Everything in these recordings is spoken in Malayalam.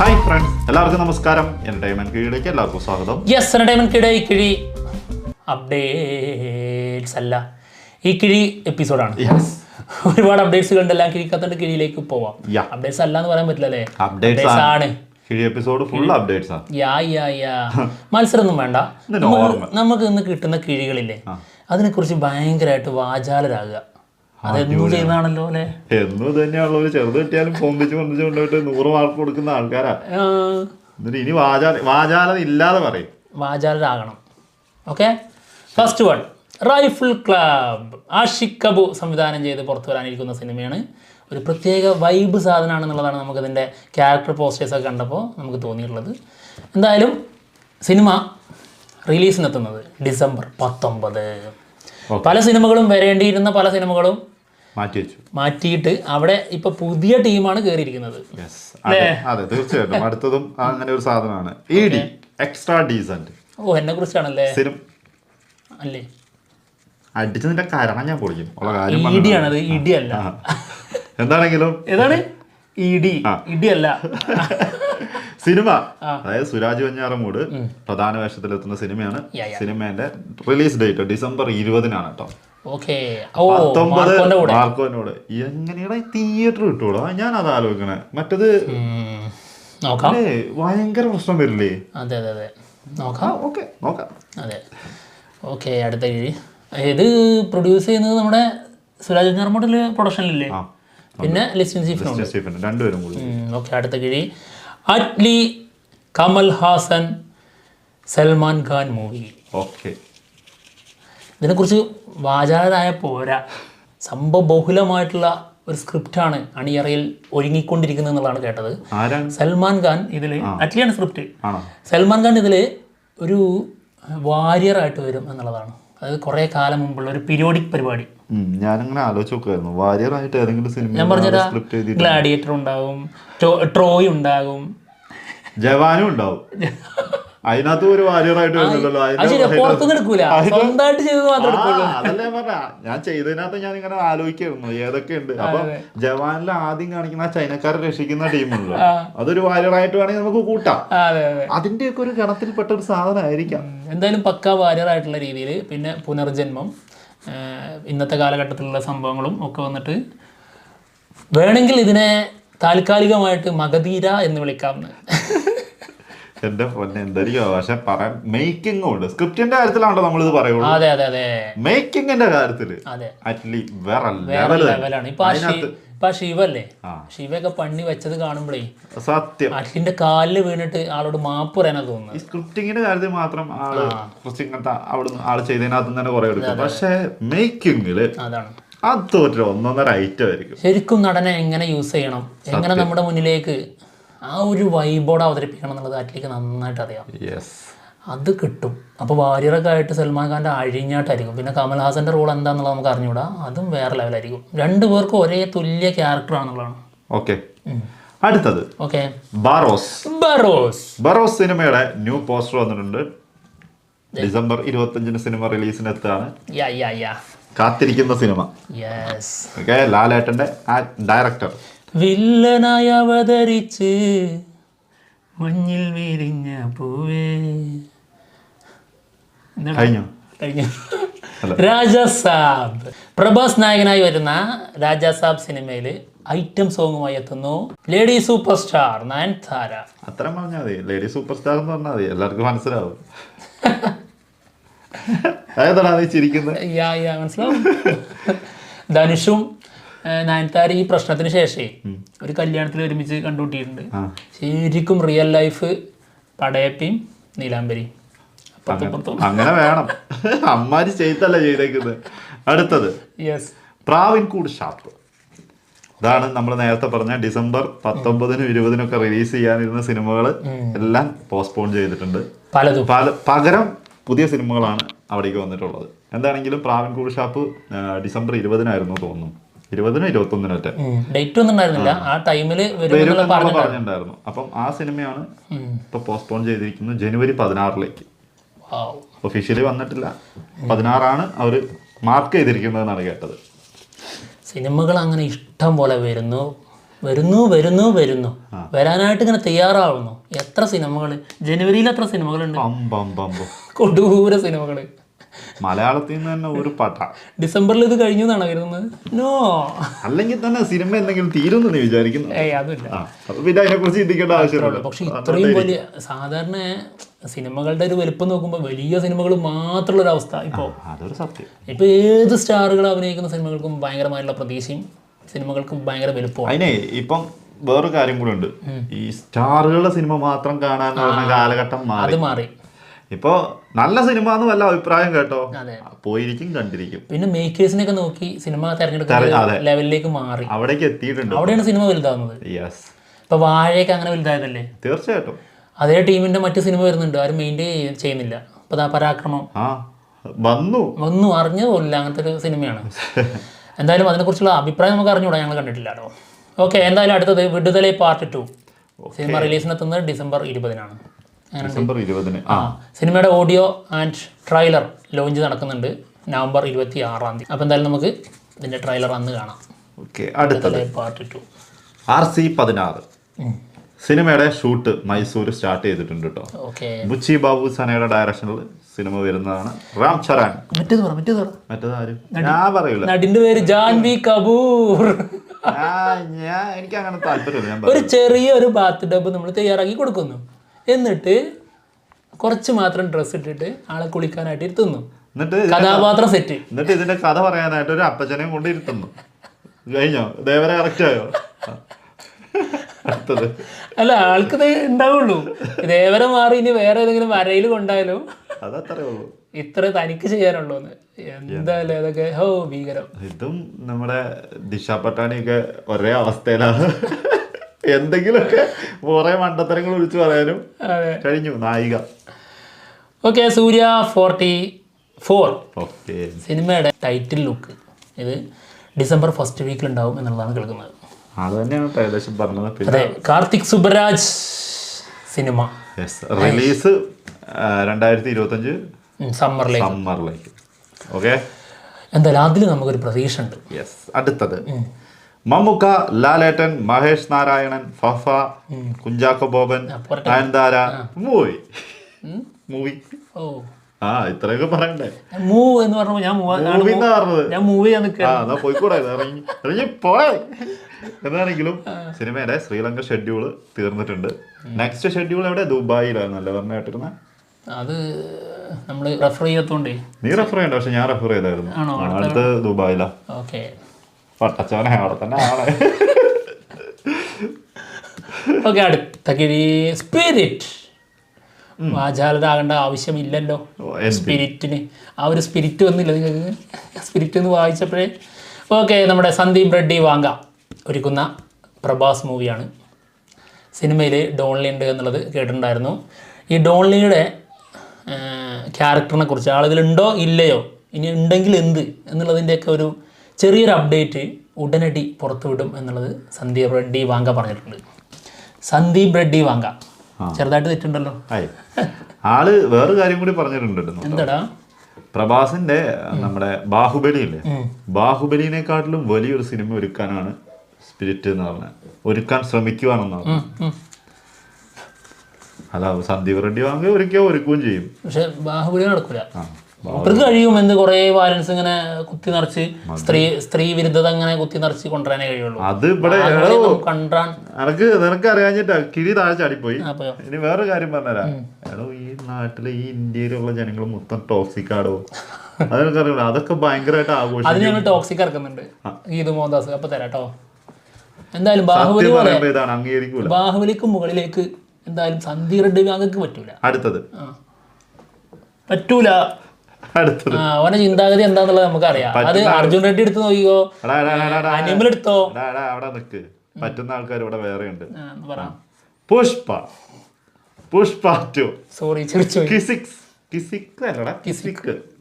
ഹായ് ഫ്രണ്ട്സ്, എല്ലാവർക്കും നമസ്കാരം. എന്റർടൈൻമെന്റ് കീഴിലേക്ക് എല്ലാവർക്കും സ്വാഗതം. യെസ്, എന്റർടൈൻമെന്റ് കിഴി അപ്ഡേറ്റ്സ് അല്ല, ഈ കിഴി എപ്പിസോഡാണ്. ഒരുപാട് അപ്ഡേറ്റ്സുകളുണ്ട്, എല്ലാം കിഴിക്കത്തോണ്ട് കിഴിയിലേക്ക് പോവാം. അപ്ഡേറ്റ്സ് അല്ല എന്ന് പറയാൻ പറ്റില്ലല്ലേ, അപ്ഡേറ്റ്സ് ആണ്. കിഴി എപ്പിസോഡ് ഫുൾ അപ്ഡേറ്റ്സ് ആണ്. മത്സരമൊന്നും വേണ്ട, നമുക്ക് ഇന്ന് കിട്ടുന്ന കിഴികളില്ലേ അതിനെക്കുറിച്ച് ഭയങ്കരമായിട്ട് വാചാലരാകുക. അതെന്നും ചെയ്യുന്നതാണല്ലോ അല്ലെ, എന്നും തന്നെയാണല്ലോ. ഒരു ചെറുത് കിട്ടിയാലും പൊന്തിച്ച് കൊണ്ടുപോയിട്ട് 100 മാർക്ക് കൊടുക്കുന്ന ആൾക്കാരാ. എന്നിട്ട് ഇനി വാചാലത ഇല്ലാതെ പറയും, വാചാലരാകണം. Okay, first one rifle club. Aashiq കബു സംവിധാനം ചെയ്ത് പുറത്തു വരാനിരിക്കുന്ന സിനിമയാണ്. ഒരു പ്രത്യേക വൈബ് സാധനമാണെന്നുള്ളതാണ് നമുക്കതിൻ്റെ ക്യാരക്ടർ പോസ്റ്റേഴ്സൊക്കെ കണ്ടപ്പോൾ നമുക്ക് തോന്നിയിട്ടുള്ളത്. എന്തായാലും സിനിമ റിലീസിനെത്തുന്നത് ഡിസംബർ 19. പല സിനിമകളും വരേണ്ടിയിരുന്ന പല സിനിമകളും മാറ്റിയിട്ട് അവിടെ ഇപ്പൊ പുതിയ ടീമാണ് കയറിയിരിക്കുന്നത്. അതെ, തീർച്ചയായിട്ടും അടുത്തതും അങ്ങനെ ഒരു സാധനമാണ്. ED extra decent. ഓ, എന്നെ കുറിച്ചാണല്ലേ അല്ലേ? അടിച്ചതിന്റെ കാരണം ഞാൻ പൊളിക്കും. ഇടിയാണത്, ഇടിയല്ല. എന്താണെങ്കിലും ഏതാണ് ഇടി അല്ല. സിനിമ, അതായത് സുരാജ് വെഞ്ഞാറമൂട് പ്രധാന വേഷത്തിലെത്തുന്ന സിനിമയാണ്. സിനിമേന്റെ റിലീസ് ഡേറ്റ് ഡിസംബർ 20-നാണ് കേട്ടോ. 19 മാർക്കോനോട് എങ്ങനെയാണ് തിയേറ്റർ കിട്ടൂടോ? ഞാൻ അത് ആലോചിക്കണേ. മറ്റത് ഭയങ്കര പ്രശ്നം വരില്ലേ? അതെ അതെ അതെ, നോക്കാം. നോക്കാം. അതെ, ഓക്കെ. അടുത്ത കിഴി ഇത് പ്രൊഡ്യൂസ് ചെയ്യുന്നത് നമ്മുടെ സുരാജ് വെഞ്ഞാറമൂടിലെ പ്രൊഡക്ഷനിലില്ലേ, പിന്നെ ലിസ്റ്റിൻ സ്റ്റീഫൻ രണ്ടുപേരും കൂടി. ഓക്കെ, അടുത്ത കിഴി അറ്റ്ലി കമൽ ഹാസൻ സൽമാൻ ഖാൻ മൂവി. ഓക്കെ, ഇതിനെക്കുറിച്ച് വാചാലരായ പോരാ, സംഭവ ബഹുലമായിട്ടുള്ള ഒരു സ്ക്രിപ്റ്റാണ് അണിയറയിൽ ഒരുങ്ങിക്കൊണ്ടിരിക്കുന്നത് എന്നുള്ളതാണ് കേട്ടത്. സൽമാൻ ഖാൻ ഇതിൽ, അറ്റ്ലിയാണ് സ്ക്രിപ്റ്റ്. സൽമാൻ ഖാൻ ഇതിൽ ഒരു വാരിയറായിട്ട് വരും എന്നുള്ളതാണ്. അത് കുറേ കാലം മുമ്പുള്ള ഒരു പീരിയോഡിക് പരിപാടി. ഞാനിങ്ങനെ ആലോചിച്ച് നോക്കുമായിരുന്നു, വാരിയറായിട്ട് ഏതെങ്കിലും സിനിമ. ഞാൻ പറഞ്ഞുതരാം, ഗ്ലാഡിയേറ്റർ ഉണ്ടാകും, ട്രോയ് ഉണ്ടാകും, ജവാനും ഉണ്ടാവും. അതിനകത്ത് ഒരു വാരിയറായിട്ട് വരുന്നുണ്ടല്ലോ. അതല്ലേ പറഞ്ഞ, ഞാൻ ചെയ്തതിനകത്ത് ഞാൻ ഇങ്ങനെ ആലോചിക്കായിരുന്നു ഏതൊക്കെ ഉണ്ട്. അപ്പൊ ജവാനിൽ ആദ്യം കാണിക്കുന്ന ആ ചൈനക്കാരെ രക്ഷിക്കുന്ന ടീമുണ്ടല്ലോ, അതൊരു വാരിയറായിട്ട് വേണമെങ്കിൽ നമുക്ക് കൂട്ടാം. അതിന്റെയൊക്കെ ഒരു ഗണത്തിൽപ്പെട്ട ഒരു സാധനമായിരിക്കാം. എന്തായാലും പക്കാ വാരിയറായിട്ടുള്ള രീതിയിൽ. പിന്നെ പുനർജന്മം, ഇന്നത്തെ കാലഘട്ടത്തിലുള്ള സംഭവങ്ങളും ഒക്കെ വന്നിട്ട് വേണമെങ്കിൽ ഇതിനെ താൽക്കാലികമായിട്ട് മഗധീര എന്ന് വിളിക്കാമെന്ന്. എന്റെ പൊന്നെ, എന്തായിരിക്കും പക്ഷെ പറയാൻ. മേക്കിംഗ് ഉണ്ട്, സ്ക്രിപ്റ്റിന്റെ കാര്യത്തിലാണല്ലോ നമ്മളിത് പറയുള്ളൂ. അതെ അതെ അതെ, മേക്കിങ്ങിന്റെ കാര്യത്തില് അറ്റ്ലി വേറെ ലെവലാണ്. ഇപ്പൊ ശിവല്ലേ, ശിവയൊക്കെ പണി വെച്ചത് കാണുമ്പോഴേ സത്യം അറ്റ്ലിന്റെ കാലില് വീണിട്ട് ആളോട് മാപ്പ് പറയാനാ തോന്നുന്നത്. ഈ സ്ക്രിപ്റ്റിങ്ങിന്റെ കാര്യത്തിൽ മാത്രം ആള് കുറച്ച് ഇങ്ങനത്തെ അവിടുന്ന് ആള് ചെയ്തതിനകത്ത് തന്നെ കുറെ എടുക്കും. പക്ഷെ മേക്കിങ്ങില് അതാണ് അത് ഒന്നൊന്നര ഐറ്റം ആയിരിക്കും. ശരിക്കും നടനെ എങ്ങനെ യൂസ് ചെയ്യണം, എങ്ങനെ നമ്മുടെ മുന്നിലേക്ക് ആ ഒരു വൈബോടെ അവതരിപ്പിക്കണം എന്നുള്ളത് അറ്റ്ലിക്ക് നന്നായിട്ട് അറിയാം. അത് കിട്ടും. അപ്പോൾ വാരിയറൊക്കെ ആയിട്ട് സൽമാൻ ഖാൻ്റെ അഴിഞ്ഞാട്ടായിരിക്കും. പിന്നെ കമൽ ഹാസന്റെ റോൾ എന്താണെന്നുള്ളത് നമുക്ക് അറിഞ്ഞുകൂടാ, അതും വേറെ ലെവലായിരിക്കും. രണ്ടുപേർക്കും ഒരേ തുല്യ ക്യാരക്ടറാണെന്നുള്ളതാണ്. ഓക്കെ, അടുത്തത് ഓക്കെ ബറോസ് സിനിമയുടെ ന്യൂ പോസ്റ്റർ വന്നിട്ടുണ്ട്. ഡിസംബർ 25 സിനിമ റിലീസിനെത്താണ്. കാത്തിരിക്കുന്ന സിനിമ. ഓക്കെ, ലാലേട്ടന്റെ ഡയറക്ടർ വില്ലനായി അവതരിച്ച് മഞ്ഞിൽ വിരിഞ്ഞ പൂവേ. കഴിഞ്ഞു. രാജാസാബ്. പ്രഭാസ് നായകനായി വരുന്ന രാജാസാബ് സിനിമയിൽ ഐറ്റം സോങ്ങുമായി എത്തുന്നു ലേഡി സൂപ്പർ സ്റ്റാർ നയൻതാര. അത്ര പറഞ്ഞാൽ മതി, ലേഡി സൂപ്പർ സ്റ്റാർ എന്ന് പറഞ്ഞാൽ മതി, എല്ലാവർക്കും മനസ്സിലാവും. മനസ്സിലാവും. ധനുഷും നയൻതാര ഈ പ്രശ്നത്തിന് ശേഷമേ ഒരു കല്യാണത്തിൽ ഒരുമിച്ച് കണ്ടുകൂട്ടിയിട്ടുണ്ട്. ശരിക്കും റിയൽ ലൈഫ് പടയപ്പിയും നീലാംബരിയും അങ്ങനെ വേണം. അമ്മാരി ചെയ്തല്ല ചെയ്തേക്കുന്നത്. അടുത്തത് പ്രാവിൻകൂട് ഷാപ്പ്. ഇതാണ് നമ്മൾ നേരത്തെ പറഞ്ഞ ഡിസംബർ 19-നും 20-നൊക്കെ റിലീസ് ചെയ്യാനിരുന്ന സിനിമകൾ എല്ലാം പോസ്റ്റ്പോൺ ചെയ്തിട്ടുണ്ട്. പകരം പുതിയ സിനിമകളാണ് അവിടേക്ക് വന്നിട്ടുള്ളത്. എന്താണെങ്കിലും പ്രാവിൻകൂട് ഷാപ്പ് ഡിസംബർ 20-നായിരുന്നു തോന്നുന്നു, 20-നോ 21-നോ ഡേറ്റ് ഒന്നും ഉണ്ടായിരുന്നില്ല ആ ടൈമിൽ പറഞ്ഞിട്ടുണ്ടായിരുന്നു. അപ്പം ആ സിനിമയാണ് ഇപ്പൊ പോസ്റ്റ്പോൺ ചെയ്തിരിക്കുന്നത് ജനുവരി 16-ലേക്ക്. ഒഫീഷ്യലി വന്നിട്ടില്ല, 16 അവർ മാർക്ക് ചെയ്തിരിക്കുന്നതെന്നാണ് കേട്ടത്. സിനിമകൾ അങ്ങനെ ഇഷ്ടം പോലെ വരുന്നു, വരുന്നു വരുന്നു വരുന്നു വരാനായിട്ട് ഇങ്ങനെ തയ്യാറാവുന്നു. എത്ര സിനിമകൾ, ജനുവരിയിൽ എത്ര സിനിമകളുണ്ട്, കൊടൂര സിനിമകൾ. മലയാളത്തിൽ നിന്ന് തന്നെ ഒരു പട്ട. ഡിസംബറിൽ ഇത് കഴിഞ്ഞു എന്നാണ് കരുതുന്നത്. നോ, അല്ലെങ്കിൽ തന്നെ സിനിമ എന്തെങ്കിലും തീരുന്നു വിചാരിക്കുന്നു. അതില്ല, പിന്നെ അതിനെ കുറിച്ച് ചിന്തിക്കേണ്ട ആവശ്യമില്ല. പക്ഷെ ഇത്രയും വലിയ സാധാരണ സിനിമകളുടെ ഒരു വലുപ്പം നോക്കുമ്പോൾ വലിയ സിനിമകൾ മാത്രമുള്ള ഒരു അവസ്ഥ. ഇപ്പോൾ അതൊരു സത്യം. ഇപ്പൊ ഏത് സ്റ്റാറുകൾ അഭിനയിക്കുന്ന സിനിമകൾക്കും ഭയങ്കരമായിട്ടുള്ള പ്രതീക്ഷയും സിനിമകൾക്കും ഭയങ്കര വലുപ്പമാണ്. അതിനെ ഇപ്പം വേറൊരു കാര്യം കൂടെ ഉണ്ട്. ഈ സ്റ്റാറുകളുടെ സിനിമ മാത്രം കാണാൻ പറഞ്ഞ കാലഘട്ടം മാറി. ഇപ്പൊ നല്ല സിനിമ എന്ന് വല്ല അഭിപ്രായം കേട്ടോ, പോയിരിക്കും, കണ്ടിരിക്കും. പിന്നെ മേക്കേഴ്സിനൊക്കെ നോക്കി സിനിമ തെരഞ്ഞെടുക്കുന്ന ലെവലിലേക്ക് മാറി, അവിടേക്ക് എത്തിയിട്ടുണ്ട്. അവിടെയാണ് സിനിമ വലുതാവുന്നത്. ഇപ്പൊ വാഴയൊക്കെ അങ്ങനെ വലുതായതല്ലേ. തീർച്ചയായിട്ടും. അതേ ടീമിന്റെ മറ്റു സിനിമ വരുന്നുണ്ട്, ആരും മെയിൻറ്റെയിൻ ചെയ്യുന്നില്ല. ഇപ്പൊ പരാക്രമം വന്നു അറിഞ്ഞ പോലില്ല, അങ്ങനത്തെ ഒരു സിനിമയാണ്. എന്തായാലും അതിനെക്കുറിച്ചുള്ള അഭിപ്രായം നമുക്ക് അറിഞ്ഞുകൂടാ, ഞങ്ങൾ കണ്ടിട്ടില്ല കേട്ടോ. ഓക്കെ, എന്തായാലും അടുത്തത് വിടുതലൈ പാർട്ട് 2 സിനിമ റിലീസിനെത്തുന്നത് ഡിസംബർ 20-നാണ്. സിനിമയുടെ ഓഡിയോ ആൻഡ് ട്രെയിലർ ലോഞ്ച് നടക്കുന്നുണ്ട് നവംബർ 26-ാം തീയതി. അപ്പോൾ എന്തായാലും നമുക്ക് ഇതിന്റെ ട്രെയിലർ അന്ന് കാണാം. അടുത്തത് പാർട്ട് 2 RC-16 സിനിമയുടെ ഷൂട്ട് മൈസൂർ സ്റ്റാർട്ട് ചെയ്തിട്ടുണ്ട് കേട്ടോ. ബുച്ചി ബാബു സനയുടെ ഡയറക്ഷനിൽ സിനിമ വരുന്നതാണ്. റാം ചരൺ. ഞാൻ പറയൂല, നടിന്റെ പേര് ജാൻവി കപൂർ. എനിക്ക് അങ്ങനെ താല്പര്യമില്ല. ഒരു ചെറിയൊരു ബാത്ത് ടബ് നമ്മൾ തയ്യാറാക്കി കൊടുക്കുന്നു, എന്നിട്ട് കുറച്ച് മാത്രം ഡ്രസ്സ് ഇട്ടിട്ട് ആളെ കുളിക്കാനായിട്ട് ഇരുത്തുന്നു. എന്നിട്ട് കഥാപാത്രം സെറ്റ്. എന്നിട്ട് ഇതിന്റെ കഥ പറയാനായിട്ട് ഒരു അപ്പച്ചനെയും കൊണ്ട് ഇരുത്തുന്നു. കഴിഞ്ഞോ? ദേവരെ കറക്റ്റ് ആയോ? അല്ല, ആൾക്ക് ഉണ്ടാവുള്ളൂ. ദേവരെ മാറി ഇനി വേറെ ഏതെങ്കിലും വരയിൽ കൊണ്ടായാലും അതത്രേ ഉള്ളൂ. ഇത്ര തനിക്ക് ചെയ്യാനുള്ളൂന്ന്. എന്തായാലും അതൊക്കെ ഭീകരം. ഇതും നമ്മുടെ ദിശ പട്ടാണിയൊക്കെ ഒരേ അവസ്ഥയിലാണ്. എന്തെങ്കിലുമൊക്കെ കുറെ മണ്ടത്തരങ്ങൾ വിളിച്ചു പറയാനും കഴിഞ്ഞു നായിക. ഓക്കെ, സൂര്യ 44 സിനിമയുടെ ടൈറ്റിൽ ലുക്ക് ഇത് ഡിസംബർ 1st വീക്കിൽ ഉണ്ടാവും എന്നുള്ളതാണ് കേൾക്കുന്നത്. അത് തന്നെയാണ് ഏകദേശം പറഞ്ഞത്. അതെ, കാർത്തിക് സുബരാജ് സിനിമ റിലീസ് 2025 സമ്മറിലേക്ക്. ഓക്കെ, എന്തായാലും അതിൽ നമുക്കൊരു പ്രതീക്ഷ ഉണ്ട്. അടുത്തത് മമ്മൂക്ക, ലാലേട്ടൻ, മഹേഷ് നാരായണൻ, ഫഫ, കുഞ്ചാക്കോ ബോബൻ, നയൻതാര മൂവി. ഇത്രയൊക്കെ പറയണ്ടേ? മൂവ് എന്ന് പറഞ്ഞപ്പോ ഞാൻ മൂവി പോയിക്കൂടെ ഇറങ്ങി പോയെ. എന്താണെങ്കിലും സിനിമയുടെ ശ്രീലങ്ക ഷെഡ്യൂള് തീർന്നിട്ടുണ്ട്. നെക്സ്റ്റ് ഷെഡ്യൂൾ എവിടെ? ദുബായിലാണല്ലേ പറഞ്ഞ കേട്ടിരുന്നത്. അത് നമ്മള് റെഫർ ചെയ്യാത്തോണ്ടേ. നീ റെഫർ ചെയ്യണ്ട, പക്ഷെ ഞാൻ റെഫർ ചെയ്തായിരുന്നു. അടുത്ത് ദുബായിലാ. ഓക്കെ, പട്ടച്ചോനെ അവിടെ തന്നെ ആണ്. ഓക്കെ, അടുത്ത സ്പിരിറ്റ്. വാചാലരാകേണ്ട ആവശ്യമില്ലല്ലോ സ്പിരിറ്റിന്. ആ ഒരു സ്പിരിറ്റ് വന്നില്ല നിങ്ങൾക്ക്? സ്പിരിറ്റ് എന്ന് വായിച്ചപ്പോഴേ. ഓക്കെ, നമ്മുടെ സന്ദീപ് റെഡ്ഡി വാങ്ക ഒരുക്കുന്ന പ്രഭാസ് മൂവിയാണ്. സിനിമയിൽ ഡോൺലി ഉണ്ട് എന്നുള്ളത് കേട്ടിട്ടുണ്ടായിരുന്നു. ഈ ഡോൺലിയുടെ ക്യാരക്ടറിനെ കുറിച്ച് ആളിതിലുണ്ടോ ഇല്ലയോ, ഇനി ഉണ്ടെങ്കിൽ എന്ത് എന്നുള്ളതിൻ്റെയൊക്കെ ഒരു ചെറിയൊരു അപ്ഡേറ്റ് ഉടനടി പുറത്തുവിടും എന്നുള്ളത് സന്ദീപ് റെഡ്ഡി വാങ്ക പറഞ്ഞിട്ടുണ്ട്. സന്ദീപ് റെഡ്ഡി വാങ്ക ചെറുതായിട്ട് തെറ്റുണ്ടല്ലോ. ആള് വേറെ കാര്യം കൂടി പറഞ്ഞിട്ടുണ്ട്. എന്താടാ? പ്രഭാസിന്റെ നമ്മുടെ ബാഹുബലി ഇല്ലേ, ബാഹുബലിനെക്കാട്ടിലും വലിയൊരു സിനിമ ഒരുക്കാനാണ് സ്പിരിറ്റ് എന്ന് പറഞ്ഞത്. ഒരുക്കാൻ ശ്രമിക്കുവാണെന്നാണ്. അല്ല, സന്ദീപ് റെഡ്ഡി വാങ്ങി ഒരുക്കുകയും ചെയ്യും. പക്ഷെ ബാഹുബലി നടക്കൂല. അവർക്ക് കഴിയും എന്ത് കുറെ വയലൻസ് ഇങ്ങനെ കുത്തി നിറച്ച് സ്ത്രീ വിരുദ്ധത അങ്ങനെ കുത്തി നിറച്ച് കൊണ്ടുവരാനേ കഴിയുള്ളൂ. അത് ഇവിടെ നിനക്ക് അറിയാഞ്ഞിട്ടാ കിഴി താഴെ ചാടിപ്പോയി. ഇനി വേറെ കാര്യം പറഞ്ഞുതരാ. എടോ, ഈ നാട്ടിലെ ഈ ഇന്ത്യയിലുള്ള ജനങ്ങൾ മൊത്തം ടോക്സിക് ആടോ. അതൊക്കെ അറിയില്ല. അതൊക്കെ ഭയങ്കരമായിട്ട് ആഘോഷം. അത് ഞങ്ങൾ ടോക്സിക് ഇറക്കുന്നുണ്ട്. ഗീതു മോഹൻദാസ് അപ്പൊ തരാട്ടോ. എന്തായാലും ബാഹുബലി അംഗീകരിക്കൂല. ബാഹുബലിക്ക് മുകളിലേക്ക് എന്തായാലും സന്ദീപ് റെഡ്ഡി വാങ്ങക്ക് പറ്റൂല. അടുത്തത് പറ്റൂല. അവന്റെ ചിന്താഗതി എന്താന്നുള്ളത് നമുക്കറിയാം. അത് അർജുൻ റെഡ്ഡി എടുത്ത് നോക്കിയോ, അനിമൽ എടുത്തോ. അവിടെ നിക്ക്, പറ്റുന്ന ആൾക്കാർ ഇവിടെ വേറെ ഉണ്ട്. പുഷ്പ 2. സോറി, ചിരിച്ചു.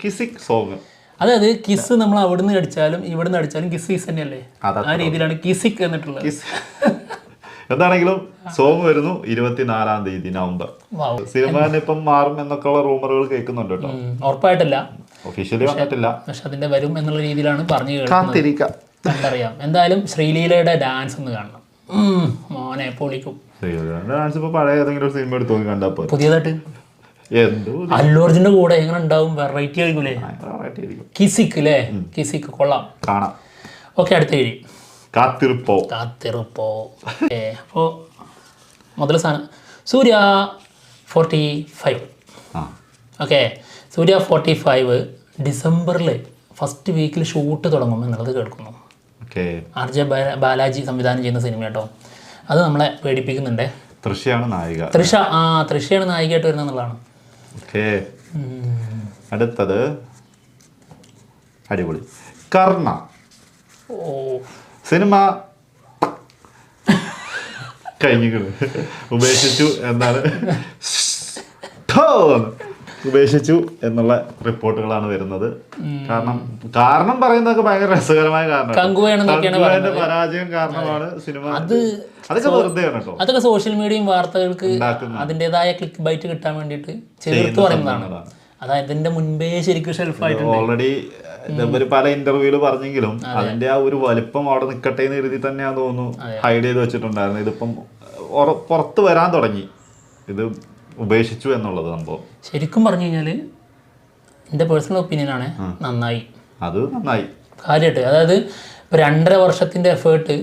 കിസിക് സോങ്. അതായത് കിസ് നമ്മൾ അവിടുന്ന് അടിച്ചാലും ഇവിടുന്ന് അടിച്ചാലും കിസ് തന്നെയല്ലേ. ആ രീതിയിലാണ് കിസിക് എന്നിട്ടുള്ളത്. എന്താണെങ്കിലും സോങ് വരുന്നു 24-ാം തീയതി നവംബർ. സിനിമ ഇപ്പം മാറും എന്നൊക്കെയുള്ള റൂമറുകൾ കേൾക്കുന്നുണ്ട് കേട്ടോ. ഉറപ്പായിട്ടില്ല, ഒഫീഷ്യലി വന്നിട്ടില്ല, പക്ഷെ അതിന്റെ വരും എന്നുള്ള രീതിയിലാണ് പറഞ്ഞു കേൾക്കുന്നത്. കണ്ടറിയാം. എന്തായാലും ശ്രീലീലയുടെ ഡാൻസ് ഒന്ന് കാണണം. മോനെ പൊളിക്കും. സൂര്യകാന്തിന്റെ ഡാൻസ് ഇപ്പൊ പഴയ ഏതെങ്കിലും ഒരു സിനിമ എടുത്ത് നോക്കി കണ്ടപ്പോ പുതിയതായിട്ട് എന്തോ അല്ലു അർജുന്റെ കൂടെ എങ്ങനെ ഉണ്ടാവും? വെറൈറ്റി ആയിരിക്കൂലേ? കിസിക്ക് അല്ലേ? കിസിക്ക് കൊള്ളാം, കാണാം. ഓക്കെ, അടുത്ത ഏഴ് കാത്തിരിപ്പോ. അപ്പോൾ മുതൽ സാധനം സൂര്യ 45. ഓക്കെ, സൂര്യ 45 ഡിസംബറിൽ ഫസ്റ്റ് വീക്കിൽ ഷൂട്ട് തുടങ്ങും എന്നുള്ളത് കേൾക്കുന്നു. RJ ബാലാജി സംവിധാനം ചെയ്യുന്ന സിനിമ കേട്ടോ. അത് നമ്മളെ പേടിപ്പിക്കുന്നുണ്ട്. തൃഷയാണ് നായിക. തൃഷയാണ് നായികയായിട്ട് വരുന്നത് എന്നുള്ളതാണ്. അടുത്തത് അടിപൊളി കർണ. സിനിമ കഴിഞ്ഞിക്കണ്. ഉപേക്ഷിച്ചു എന്നാണ്, ഉപേക്ഷിച്ചു എന്നുള്ള റിപ്പോർട്ടുകളാണ് വരുന്നത്. കാരണം പറയുന്നതൊക്കെ ഭയങ്കര രസകരമായ കാരണമാണ്. പരാജയം കാരണമാണ് സിനിമ. അതൊക്കെ വെറുതെയാണ് കേട്ടോ. അതൊക്കെ സോഷ്യൽ മീഡിയയും വാർത്തകൾക്ക് അതിൻ്റെതായ ക്ലിക്ക് ബൈറ്റ് കിട്ടാൻ വേണ്ടിയിട്ട് ചേർത്ത് പറയുന്നതാണ്. അതായത് ഇതിന്റെ മുൻപേ ശരിക്കും ഷെൽഫായിട്ടുണ്ട്. ഓൾറെഡി ഇവര് പല ഇന്റർവ്യൂല് പറഞ്ഞെങ്കിലും അതിന്റെ ആ ഒരു വലിപ്പം അവിടെ നിൽക്കട്ടെ എന്ന് എഴുതി തന്നെയാന്ന് തോന്നുന്നു ഹൈഡ് ചെയ്ത് വെച്ചിട്ടുണ്ടായിരുന്നു. ഇതിപ്പം പുറത്ത് വരാൻ തുടങ്ങി ഇത് ഉപേക്ഷിച്ചു എന്നുള്ളത് സംഭവം. ശരിക്കും പറഞ്ഞു കഴിഞ്ഞാൽ എൻ്റെ പേഴ്സണൽ ഒപ്പീനിയനാണ്, നന്നായി. അത് നന്നായി കാര്യമായിട്ട്. അതായത് ഇപ്പോൾ 2.5 വർഷത്തിൻ്റെ എഫേർട്ട്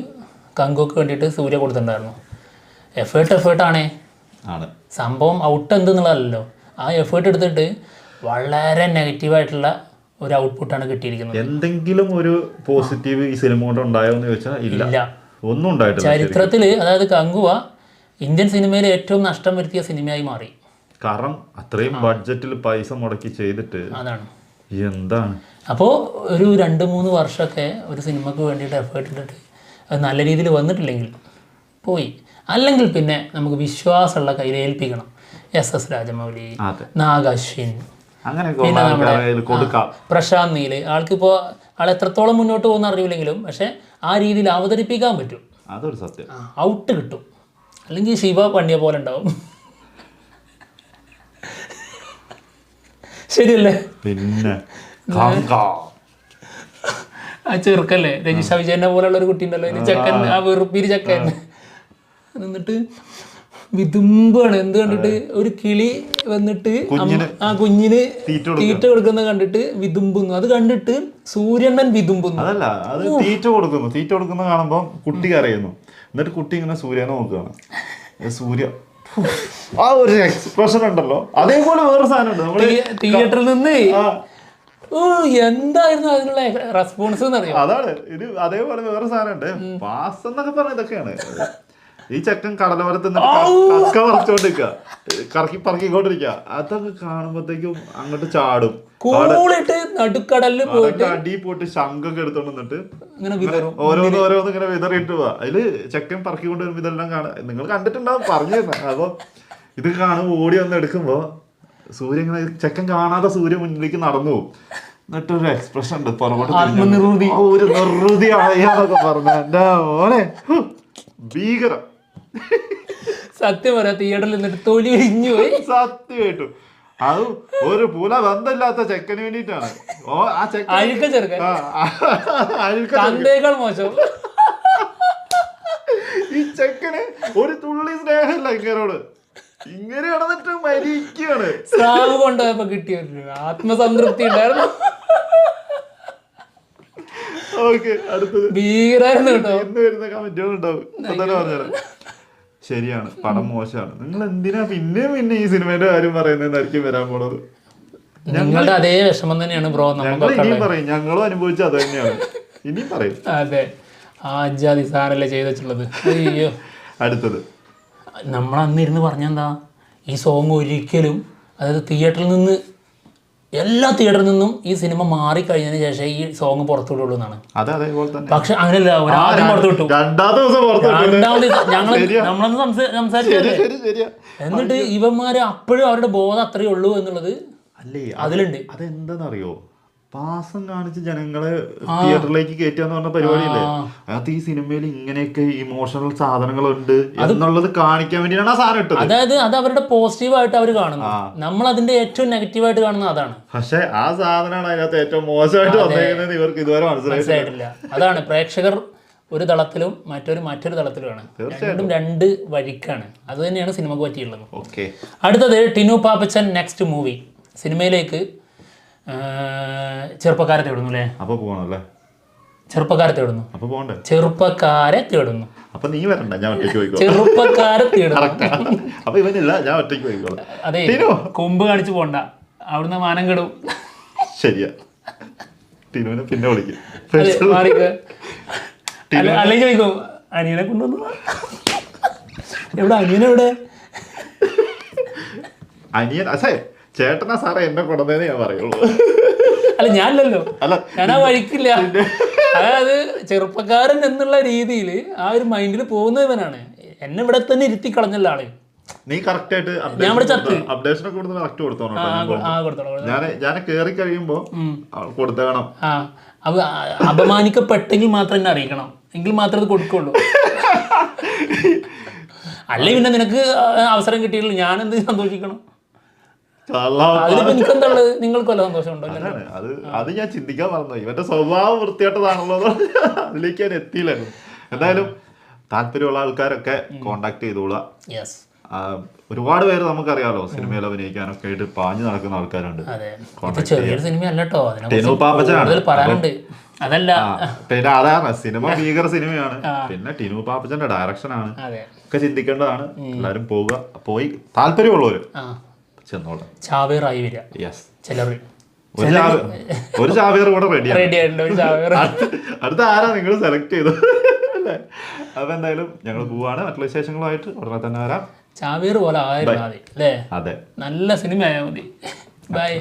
കങ്കോക്ക് വേണ്ടിയിട്ട് സൂര്യ കൊടുത്തിട്ടുണ്ടായിരുന്നു. എഫേർട്ടാണേ സംഭവം, ഔട്ട് എന്തെന്നുള്ളതല്ലോ. ആ എഫേർട്ട് എടുത്തിട്ട് വളരെ നെഗറ്റീവായിട്ടുള്ള ഒരു ഔട്ട്പുട്ടാണ് കിട്ടിയിരിക്കുന്നത്. എന്തെങ്കിലും ഒരു പോസിറ്റീവ് ഈ സിനിമ കൊണ്ട് ഉണ്ടായോ എന്ന് ചോദിച്ചാൽ ഇല്ല, ഒന്നും ഉണ്ടായിട്ടില്ല. ചരിത്രത്തിൽ അതായത് കങ്കുവ ഇന്ത്യൻ സിനിമയിൽ ഏറ്റവും നഷ്ടം വരുത്തിയ സിനിമയായി മാറി. കാരണം അത്രയും ബഡ്ജറ്റിൽ പൈസ മുടക്കി ചെയ്തിട്ട് അതാണ് എന്താണ്. അപ്പോൾ ഒരു 2-3 വർഷമൊക്കെ ഒരു സിനിമക്ക് വേണ്ടിയിട്ട് എഫേർട്ട് ഇട്ടിട്ട് അത് നല്ല രീതിയിൽ വന്നിട്ടില്ലെങ്കിൽ പോയി. അല്ലെങ്കിൽ പിന്നെ നമുക്ക് വിശ്വാസമുള്ള കയ്യിൽ ഏൽപ്പിക്കണം. SS രാജമൗലി, നാഗ് അശ്വിൻ, പിന്നെ നമ്മുടെ പ്രശാന്ത് നീല്. ആൾക്കിപ്പോൾ ആൾ എത്രത്തോളം മുന്നോട്ട് പോകുന്ന അറിയില്ലെങ്കിലും പക്ഷെ ആ രീതിയിൽ അവതരിപ്പിക്കാൻ പറ്റും. അതൊരു സത്യം. ഔട്ട് കിട്ടും. അല്ലെങ്കിൽ ശിവ പണ്ഡിയ പോലെ ഉണ്ടാവും. ശരിയല്ലേ? പിന്നെ ആ ചെറുക്കല്ലേ രജിഷ വിജയനെ പോലെയുള്ള ഒരു കുട്ടി ഉണ്ടല്ലോ, ചക്കൻ, ആ വെറുപ്പീര് ചക്കൻ എന്നിട്ട് വിതുമ്പാണ്. എന്ത് കണ്ടിട്ട്? ഒരു കിളി വന്നിട്ട് ആ കുഞ്ഞിന് തീറ്റ കൊടുക്കുന്ന കണ്ടിട്ട് വിതുമ്പുന്നു. അത് കണ്ടിട്ട് സൂര്യണ്ണൻ വിതുമ്പുന്നു. അതല്ല, അത് തീറ്റ കൊടുക്കുന്ന കാണുമ്പോ കുട്ടി കരയുന്നു. എന്നിട്ട് കുട്ടി ഇങ്ങനെ സൂര്യനെ നോക്കുകയാണ്. സൂര്യ ആ ഒരു എക്സ്പ്രഷൻ ഉണ്ടല്ലോ, അതേപോലെ വേറെ സാധനം തിയേറ്ററിൽ നിന്ന് എന്തായിരുന്നു അതിനുള്ള റെസ്പോൺസ് എന്നറിയാം. അതാണ് ഇത്. അതേപോലെ വേറെ സാധനം ഉണ്ട്, പാസ് എന്നൊക്കെ പറഞ്ഞ ഇതൊക്കെയാണ്. ഈ ചെക്കൻ കടലോരത്ത് കക്ക പറിച്ചോണ്ടിരിക്കുക, പറക്കിക്കൊണ്ടിരിക്കുക. അതൊക്കെ കാണുമ്പോഴത്തേക്കും അങ്ങോട്ട് ചാടും. നടുക്കടലിൽ പോയിട്ട് അടി പോയിട്ട് ശംഖൊക്കെ എടുത്തോണ്ട് വന്നിട്ട് ഓരോന്ന് ഇങ്ങനെ വിതറിയിട്ട് പോവാ. അതില് ചെക്കൻ പറക്കിക്കൊണ്ട് വരുമ്പോ ഇതെല്ലാം കാണാം. നിങ്ങൾ കണ്ടിട്ടുണ്ടാവും, പറഞ്ഞു തന്നെ. അപ്പൊ ഇത് കാണുമ്പോ ഓടി വന്ന് എടുക്കുമ്പോ സൂര്യ ഇങ്ങനെ, ചെക്കൻ കാണാതെ സൂര്യ മുന്നിലേക്ക് നടന്നു പോകും. എന്നിട്ടൊരു എക്സ്പ്രഷൻ ഉണ്ട് പുറകോട്ട്, ഒരു നിർവൃതി ആയൊക്കെ പറഞ്ഞ എന്റെ മോനെ ഭീകരം. സത്യം പറയാ, തിയേറ്ററിൽ നിന്നിട്ട് തൊലി ഇരിഞ്ഞു പോയി. സത്യമായിട്ടും അത് ഒരു പുല ബന്ധമില്ലാത്ത ചെക്കന് വേണ്ടിട്ടാണ്. മോശം. ഈ ചെക്കന് ഒരു തുള്ളി സ്നേഹമില്ല ഇങ്ങനോട്. ഇങ്ങനെ നടന്നിട്ട് മരിക്കുകയാണ്. സ്രാവ് കൊണ്ടുപോയപ്പോ കിട്ടിയ ആത്മസംതൃപ്തി ഉണ്ടായിരുന്നു. ഓക്കെ, അടുത്തത് ഭീകരായിരുന്നു കേട്ടോ. എന്ന് വരുന്ന കമന്റുകളുണ്ടാവും. അതന്നെ പറഞ്ഞത് ശരിയാണ്, പടം മോശമാണ്. നിങ്ങൾ എന്തിനാ പിന്നെ ഈ സിനിമയുടെ കാര്യം പറയുന്നതെന്നായിരിക്കും വരാൻ പോണത്. ഞങ്ങളുടെ അതേ വിഷമം തന്നെയാണ് ബ്രോ. ഇനിയും പറയും, ഞങ്ങളും അനുഭവിച്ചത് അത് തന്നെയാണ്. ഇനിയും പറയും. അതെ, ആജാതി സാറല്ലേ ചെയ്ത് വെച്ചുള്ളത്. അയ്യോ. അടുത്തത് നമ്മൾ അന്നിരുന്ന് പറഞ്ഞെന്താ, ഈ സോങ് ഒരിക്കലും, അതായത് തിയേറ്ററിൽ നിന്ന്, എല്ലാ തിയേറ്ററിൽ നിന്നും ഈ സിനിമ മാറിക്കഴിഞ്ഞതിന് ശേഷം ഈ സോങ് പുറത്തു വിടുള്ളൂ എന്നാണ്. പക്ഷെ അങ്ങനെയല്ല, ആദ്യം പുറത്തു വിട്ടു, രണ്ടാമത് നമ്മളൊന്ന് സംസാരിച്ചു. എന്നിട്ട് ഇവന്മാര് അപ്പോഴും അവരുടെ ബോധം അത്രയേ ഉള്ളൂ എന്നുള്ളത് അതിലുണ്ട്. അതെന്താണെന്നറിയോ, പാസം കാണിച്ച് ജനങ്ങളെ തിയേറ്ററിലേക്ക് കയറ്റുക പറഞ്ഞ പരിപാടിയല്ലേ. അത് ഈ സിനിമയിൽ ഇങ്ങനെയൊക്കെ ഇമോഷണൽ സാധനങ്ങളുണ്ട് എന്നുള്ളത് കാണിക്കാൻ വേണ്ടിയാണ് ആ സാധനം ഇട്ടത്. അതായത് അത് അവരുടെ പോസിറ്റീവായിട്ട് അവർ കാണുന്നു, നമ്മൾ അതിന്റെ ഏറ്റവും നെഗറ്റീവായിട്ട് കാണുന്നത് അതാണ്. പക്ഷെ ആ സാധനമാണ് അതിനകത്ത് ഏറ്റവും മോശമായിട്ട് വന്നേക്കുന്നത്. ഇവർക്ക് ഇതുവരെ മനസ്സിലായിട്ടില്ല. അതാണ് പ്രേക്ഷകർ ഒരു തളത്തിലും മറ്റൊരു തളത്തിലുമാണ്. രണ്ടും രണ്ട് വഴിക്കാണ്. അത് തന്നെയാണ് സിനിമക്ക് പറ്റിയുള്ളത്. ഓക്കെ, അടുത്തത് ടിനു പാപ്പച്ചൻ നെക്സ്റ്റ് മൂവി. സിനിമയിലേക്ക് ചെറുപ്പക്കാരെ തേടുന്നു അല്ലേ? അപ്പൊ പോകണല്ലേ? ചെറുപ്പക്കാരെ തേടുന്നു. അപ്പൊ പോകണ്ടേ? ചെറുപ്പക്കാരെ തേടുന്നു. അപ്പൊ നീ വരണ്ട, ഞാൻ ഒറ്റയ്ക്ക് പോയിക്കോളാം. ചെറുപ്പക്കാരെ തേടുന്നു. അപ്പൊ ഇവനില്ല, ഞാൻ ഒറ്റയ്ക്ക് പോയിക്കോളാം. അതെ, കൊമ്പ് കാണിച്ചു പോണ്ട, അവിടുന്ന് മാനം കെടും. ശരിയാ, ടിനുവിനെ പിന്നെ വിളിക്കും. അല്ലെങ്കിൽ ചോദിക്കും അനിയനെ കൊണ്ടുവന്നു. എവിടെ അനിയനെവിടെ? അനിയൻ അസേ ചേട്ടനാ സാറേ എന്നെ കൊണ്ടുവന്നേന്ന് ഞാൻ പറയുള്ളൂ. അല്ല ഞാനല്ലോ, അല്ല ഞാൻ ആ വഴിക്കില്ല. അതായത് ചെറുപ്പക്കാരൻ എന്നുള്ള രീതിയിൽ ആ ഒരു മൈൻഡിൽ പോകുന്നവനാണ്. എന്നെ ഇവിടെ തന്നെ ഇരുത്തി കളഞ്ഞല്ല ആള്. നീ കറക്റ്റ് ആയിട്ട് അപ്ഡേഷൻ ഒക്കെ കൊടുത്ത് കറക്റ്റ് കൊടുത്തോണം. ഞാൻ കേറി കഴിയുമ്പോ കൊടുത്തേക്കണം. അത് അപമാനിക്കപ്പെട്ടെങ്കിൽ മാത്രം എന്നെ അറിയിക്കണം, എങ്കിൽ മാത്രമേ അത് കൊടുക്കുള്ളൂ. അല്ലെ പിന്നെ നിനക്ക് അവസരം കിട്ടിയില്ല, ഞാൻ എന്ത് സന്തോഷിക്കണം? അതിലിപ്പോ എനിക്കെന്താ ഉള്ളത്? നിങ്ങൾക്ക് വല്ല സന്തോഷം ഉണ്ടോ? അത് ഞാൻ ചിന്തിക്കാൻ പറഞ്ഞു. ഇവന്റെ സ്വഭാവം വൃത്തിയായിട്ടതാണല്ലോ, അതിലേക്ക് ഞാൻ എത്തിയില്ലായിരുന്നു. എന്തായാലും താല്പര്യമുള്ള ആൾക്കാരൊക്കെ കോണ്ടാക്ട് ചെയ്തോളാം. ഒരുപാട് പേര് നമുക്കറിയാലോ സിനിമയിൽ അഭിനയിക്കാനൊക്കെ ആയിട്ട് പാഞ്ഞു നടക്കുന്ന ആൾക്കാരുണ്ട്. ചെറിയൊരു സിനിമ അല്ലട്ടോ, പറയാനുണ്ട്. അതല്ല, പിന്നെ അതാണ് സിനിമ, ഭീകര സിനിമയാണ്. പിന്നെ ടിനു പാപ്പച്ചന്റെ ഡയറക്ഷനാണ്, ഒക്കെ ചിന്തിക്കേണ്ടതാണ്. എല്ലാരും പോവുക, പോയി താല്പര്യമുള്ളവര് ചെന്നോളാം. ചാവേറായി വരിക. ചിലർ ഒരു ചാവേർ കൂടെ റെഡി ആയിട്ടുണ്ട്. അടുത്ത ആരാ നിങ്ങൾ സെലക്ട് ചെയ്തത് അല്ലേ? അപ്പൊ എന്തായാലും ഞങ്ങൾ പോവാണ്. മറ്റുള്ള വിശേഷങ്ങളുമായിട്ട് ഉടനെ തന്നെ വരാം. ചാവേർ പോലെ ആയിരുന്നു അല്ലേ? അതെ, നല്ല സിനിമ ആയാൽ മതി. ബൈ.